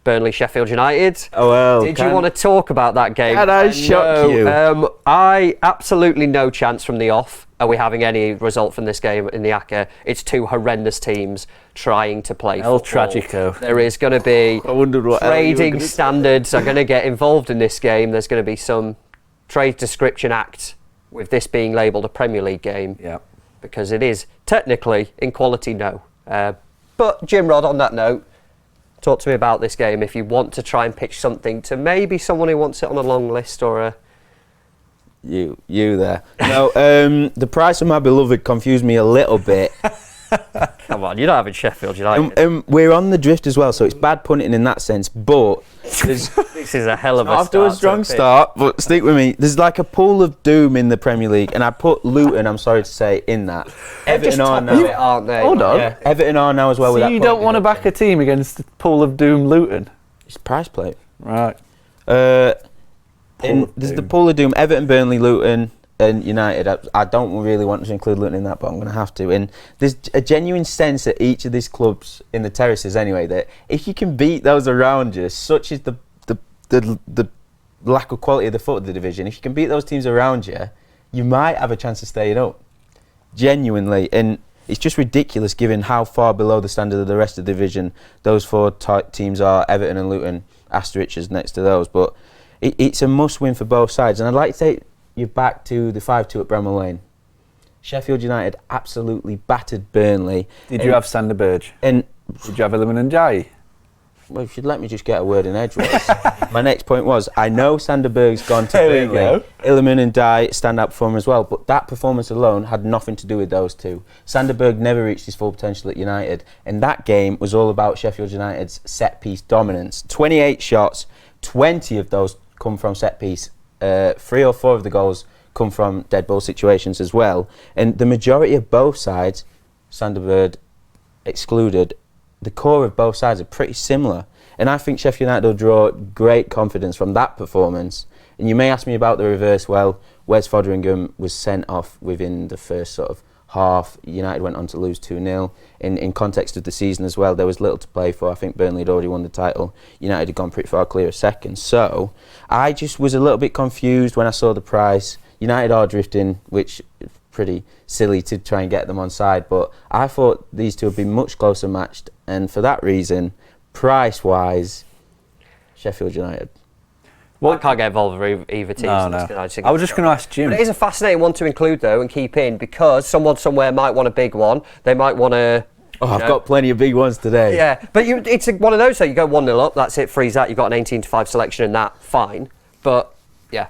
Burnley, Sheffield United. Oh, well. Did you want to talk about that game? Can I shock you? I absolutely no chance from the off. Are we having any result from this game in the Acca? It's two horrendous teams trying to play El football. Tragico. There is going to be I wondered what trading standards are going to get involved in this game. There's going to be some trade description act with this being labelled a Premier League game. Yeah. Because it is technically in quality, no. But Jim Rod, on that note, talk to me about this game if you want to try and pitch something to maybe someone who wants it on a long list or a... You there. No, the price of my beloved confused me a little bit. Come on, you're not having Sheffield United. We're on the drift as well, so it's bad punting in that sense, but... This is a hell of a start. After a strong start, but stick with me, there's like a pool of doom in the Premier League, and I put Luton, I'm sorry to say, in that. Everton are now, aren't they? Hold on. Yeah, Everton are now as well. So with that you don't want to back a team against the pool of doom Luton? It's price plate. Right. There's the pool of doom, Everton, Burnley, Luton and United. I don't really want to include Luton in that, but I'm going to have to. And there's a genuine sense at each of these clubs in the terraces anyway, that if you can beat those around you, such is the lack of quality of the foot of the division, if you can beat those teams around you, you might have a chance of staying up. Genuinely. And it's just ridiculous given how far below the standard of the rest of the division those four teams are, Everton and Luton, asterisks next to those. But it's a must-win for both sides. And I'd like to take you back to the 5-2 at Bramall Lane. Sheffield United absolutely battered Burnley. Did you have Sander Berge? And did you have Iliman and Jai? Well, if you'd let me just get a word in edgeways. My next point was, I know Sanderberg's gone to Burnley. Illiman and Dye stand up for him as well, but that performance alone had nothing to do with those two. Sanderberg never reached his full potential at United, and that game was all about Sheffield United's set-piece dominance. 28 shots, 20 of those come from set-piece. 3 or 4 of the goals come from dead ball situations as well. And the majority of both sides, Sanderberg excluded, the core of both sides are pretty similar. And I think Sheffield United will draw great confidence from that performance. And you may ask me about the reverse. Well, Wes Foderingham was sent off within the first sort of half. United went on to lose 2-0. In context of the season as well, there was little to play for. I think Burnley had already won the title. United had gone pretty far clear of second. So I just was a little bit confused when I saw the price. United are drifting, which is pretty silly to try and get them on side, but I thought these two would be much closer matched, and for that reason, price-wise, Sheffield United. Well, I can't get involved with either team. No. I was just going to ask Jim. But it is a fascinating one to include, though, and keep in, because someone somewhere might want a big one. They might want to... Oh, I've got plenty of big ones today. Yeah, but it's one of those, so you go 1-0 up, that's it, freeze that, you've got an 18-5 selection and that, fine. But, yeah.